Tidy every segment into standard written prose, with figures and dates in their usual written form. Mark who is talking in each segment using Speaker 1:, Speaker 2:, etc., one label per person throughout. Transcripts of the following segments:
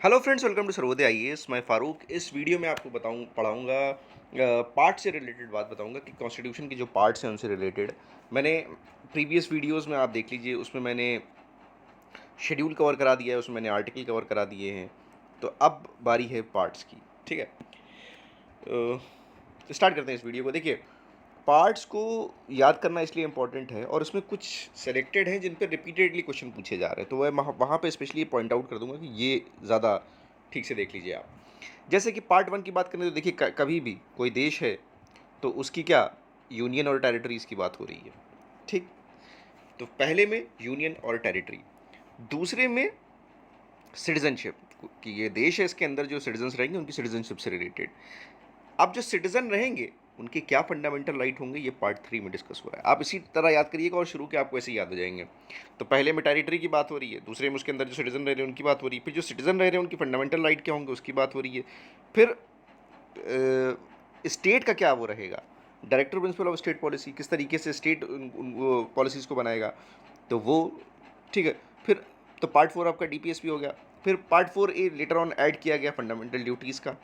Speaker 1: Hello friends, welcome to Sarvodaya IAS. मैं फारूक। इस video में आपको पढ़ाऊंगा पार्ट से रिलेटेड बात बताऊंगा कि कॉन्स्टिट्यूशन के जो पार्ट्स हैं उनसे रिलेटेड। मैंने प्रीवियस वीडियोस में आप देख लीजिए, उसमें मैंने शेड्यूल कवर करा दिया है, उसमें मैंने आर्टिकल कवर करा दिए हैं। तो अब बारी है पार्ट्स की। ठीक है, स्टार्ट करते हैं इस वीडियो को। देखिए, पार्ट्स को याद करना इसलिए इम्पॉर्टेंट है और इसमें कुछ सेलेक्टेड हैं जिन पर रिपीटेडली क्वेश्चन पूछे जा रहे हैं, तो वह वहाँ पे स्पेशली पॉइंट आउट कर दूंगा कि ये ज़्यादा ठीक से देख लीजिए आप। जैसे कि पार्ट वन की बात करें तो देखिए, कभी भी कोई देश है तो उसकी क्या यूनियन और टेरिटरीज़ की बात हो रही है। ठीक, तो पहले में यूनियन और टेरिटरी, दूसरे में सिटीजनशिप, कि ये देश है, इसके अंदर जो सिटीजन्स रहेंगे उनकी सिटीजनशिप से रिलेटेड। अब जो सिटीजन रहेंगे उनके क्या फंडामेंटल राइट होंगे, ये पार्ट थ्री में डिस्कस हो रहा है। आप इसी तरह याद करिएगा और शुरू के आपको ऐसे ही याद हो जाएंगे। तो पहले में टेरिटरी की बात हो रही है, दूसरे में उसके अंदर जो सिटीजन रह रहे हैं उनकी बात हो रही है, फिर जो सिटीजन रह रहे हैं उनकी फंडामेंटल राइट क्या होंगे उसकी बात हो रही है, फिर स्टेट का क्या वो रहेगा, director principle of state policy, किस तरीके से स्टेट पॉलिसीज़ को बनाएगा, तो वो ठीक है। फिर तो पार्ट फोर आपका डीपीएसपी हो गया। फिर part four a later on add किया गया फंडामेंटल ड्यूटीज़ का।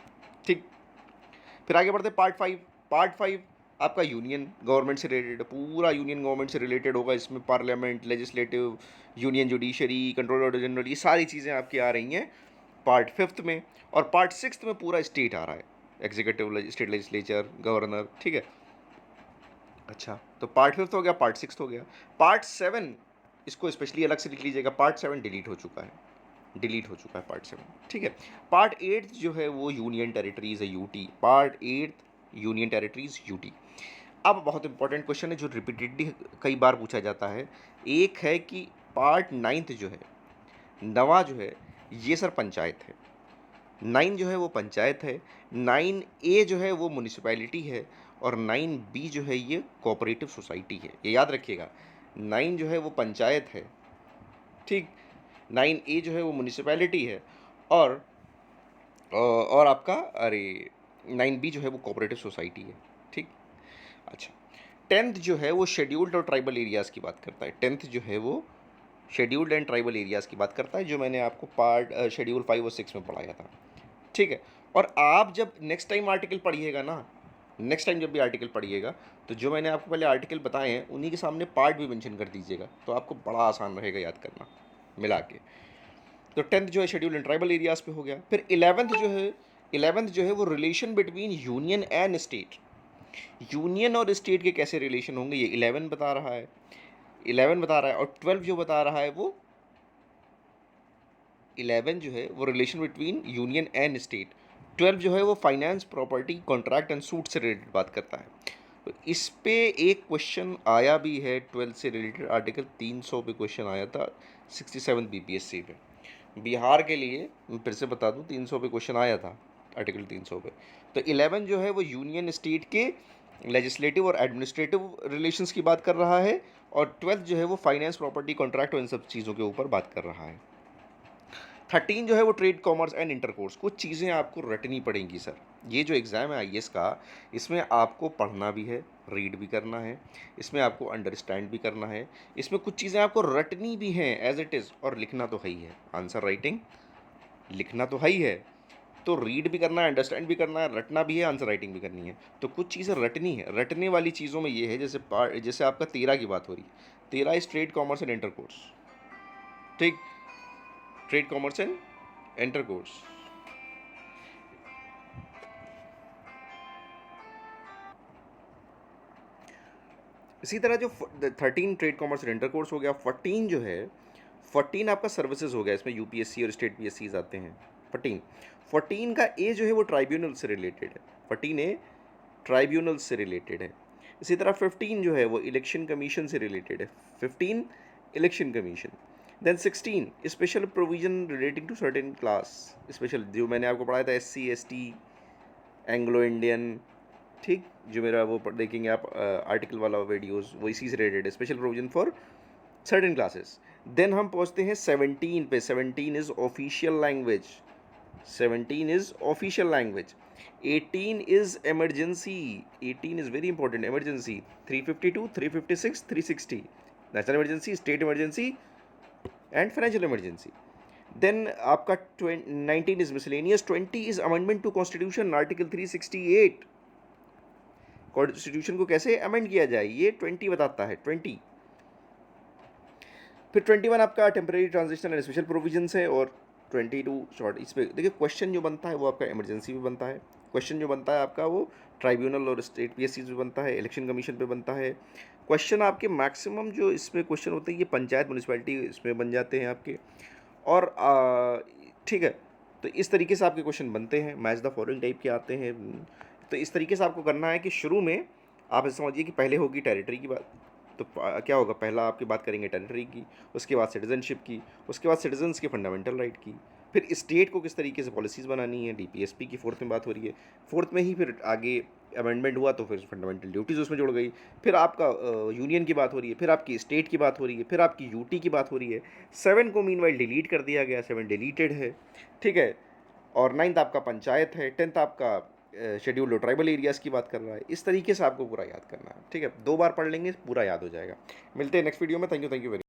Speaker 1: ठीक, फिर आगे बढ़ते पार्ट फाइव। पार्ट फाइव आपका यूनियन गवर्नमेंट से रिलेटेड, पूरा यूनियन गवर्नमेंट से रिलेटेड होगा। इसमें parliament, legislative, union judiciary, controller general, ये सारी चीज़ें आपकी आ रही हैं पार्ट फिफ्थ में। और पार्ट सिक्स में पूरा स्टेट आ रहा है, एग्जीक्यूटिव, स्टेट लेजिस्लेचर, गवर्नर। ठीक है, अच्छा, तो पार्ट फिफ्थ हो गया, पार्ट सिक्स हो गया। पार्ट सेवन, इसको स्पेशली अलग से लिख लीजिएगा, पार्ट सेवन डिलीट हो चुका है, डिलीट हो चुका है पार्ट सेवन। ठीक है, पार्ट एट जो है वो यूनियन टेरिटरीज है, UT. Part eight union territories, UT. अब बहुत इंपॉर्टेंट क्वेश्चन है जो रिपीटेडली कई बार पूछा जाता है, एक है कि पार्ट नाइन्थ जो है, नवा जो है, ये सर पंचायत है। नाइन जो है वो पंचायत है, नाइन ए जो है वो म्यूनिसिपैलिटी है, और नाइन बी जो है ये कोऑपरेटिव सोसाइटी है। ये याद रखिएगा, नाइन जो है वो पंचायत है, ठीक, नाइन ए जो है वो म्यूनिसिपैलिटी है, और आपका अरे नाइन बी जो है वो कोऑपरेटिव सोसाइटी है। ठीक, अच्छा, टेंथ जो है वो शेड्यूल्ड और ट्राइबल एरियाज़ की बात करता है। टेंथ जो है वो शेड्यूल्ड एंड ट्राइबल एरियाज़ की बात करता है, जो मैंने आपको पार्ट शेड्यूल 5 और 6 में पढ़ाया था। ठीक है, और आप जब नेक्स्ट टाइम आर्टिकल पढ़िएगा ना, नेक्स्ट टाइम जब भी आर्टिकल पढ़िएगा, तो जो मैंने आपको पहले आर्टिकल बताए हैं उन्हीं के सामने पार्ट भी मेंशन कर दीजिएगा, तो आपको बड़ा आसान रहेगा याद करना मिला के। तो टेंथ जो है शेड्यूल एंड ट्राइबल एरियाज़ पे हो गया। फिर इलेवेंथ जो है वो relation between union and state. Union और स्टेट के कैसे रिलेशन होंगे ये 11 बता रहा है, 11 बता रहा है। और 12 जो बता रहा है वो 11 जो है वो relation between union and state. 12 जो है वो finance, property, contract and suit से रिलेटेड बात करता है। तो इस पे एक क्वेश्चन आया भी है 12 से रिलेटेड, आर्टिकल 300 पे क्वेश्चन आया था 67 बीपीएससी पे। बिहार के लिए मैं फिर से बता दूं, 300 पे क्वेश्चन आया था आर्टिकल 300 पे। तो 11 जो है वो यूनियन स्टेट के लेजिस्लेटिव और एडमिनिस्ट्रेटिव रिलेशंस की बात कर रहा है, और 12 जो है वो फाइनेंस, प्रॉपर्टी, कॉन्ट्रैक्ट और इन सब चीज़ों के ऊपर बात कर रहा है। 13 जो है वो ट्रेड, कॉमर्स एंड इंटरकोर्स। कुछ चीज़ें आपको रटनी पड़ेंगी सर, ये जो एग्ज़ाम है आईएएस का, इसमें आपको पढ़ना भी है, रीड भी करना है, इसमें आपको अंडरस्टैंड भी करना है, इसमें कुछ चीज़ें आपको रटनी भी हैं एज इट इज़, और लिखना तो है ही है। आंसर राइटिंग लिखना तो है ही है, तो रीड भी करना है, अंडरस्टैंड भी करना है, रटना भी है, आंसर राइटिंग भी करनी है। तो कुछ चीज़ें रटनी है। रटने वाली चीज़ों में ये है, जैसे आपका 13 की बात हो रही है, 13 is trade, commerce and intercourse. ठीक, ट्रेड, कॉमर्स एंड इंटरकोर्स। इसी तरह जो 13 ट्रेड, कॉमर्स एंड इंटरकोर्स हो गया। 14 जो है, 14 आपका सर्विसेज हो गया, इसमें यूपीएससी और स्टेट पीएससीज आते हैं। 14 का ए जो है वो ट्राइब्यूनल से रिलेटेड है, 14 ए ट्राइब्यूनल से रिलेटेड है। इसी तरह 15 जो है वो इलेक्शन कमीशन से रिलेटेड है, 15 election commission. Then 16 special provision relating to certain class, special जो मैंने आपको पढ़ाया था, एससी, एसटी, एंग्लो इंडियन। ठीक, जो मेरा वो देखेंगे आप आर्टिकल वाला वीडियोस, वो इसी से रिलेटेड है, special provision for certain classes. Then हम पहुंचते हैं 17 पे। 17 is official language, 17 is official language. 18 is emergency, 18 is very important, emergency. 352, 356, 360, national emergency, state emergency and financial emergency. Then आपका 19 is miscellaneous, 20 is amendment to constitution, article 368, constitution को कैसे amend किया जाए ये 20 बताता है, 20। फिर 21 आपका temporary transitional and special provisions है, और 22 शॉर्ट। इस पर देखिए क्वेश्चन जो बनता है वो आपका इमरजेंसी पे बनता है, क्वेश्चन जो बनता है आपका वो ट्राइब्यूनल और स्टेट पीएससी पे बनता है, इलेक्शन कमीशन पे बनता है। क्वेश्चन आपके मैक्सिमम जो इसमें क्वेश्चन होते हैं ये पंचायत म्यूनिसपैलिटी इसमें बन जाते हैं आपके, और ठीक है। तो इस तरीके से आपके क्वेश्चन बनते हैं, मैच द फॉलोइंग टाइप के आते हैं। तो इस तरीके से आपको करना है कि शुरू में आप ऐसे समझिए कि पहले होगी टेरिटरी की बात, तो क्या होगा, पहला आपकी बात करेंगे टेरिटरी की, उसके बाद सिटीजनशिप की, उसके बाद सिटीजन्स के फंडामेंटल राइट की, फिर स्टेट को किस तरीके से पॉलिसीज़ बनानी है, डीपीएसपी की फोर्थ में बात हो रही है, फोर्थ में ही फिर आगे अमेंडमेंट हुआ तो फिर फंडामेंटल ड्यूटीज़ उसमें जुड़ गई, फिर आपका यूनियन की बात हो रही है, फिर आपकी स्टेट की बात हो रही है, फिर आपकी यूटी की बात हो रही है। 7 को मीनवाइल डिलीट कर दिया गया, 7 डिलीटेड है, ठीक है। और 9th आपका पंचायत है, 10th आपका शेड्यूल्ड और ट्राइबल एरियाज़ की बात कर रहा है। इस तरीके से आपको पूरा याद करना है, ठीक है। 2 बार पढ़ लेंगे पूरा याद हो जाएगा। मिलते हैं नेक्स्ट वीडियो में। Thank you very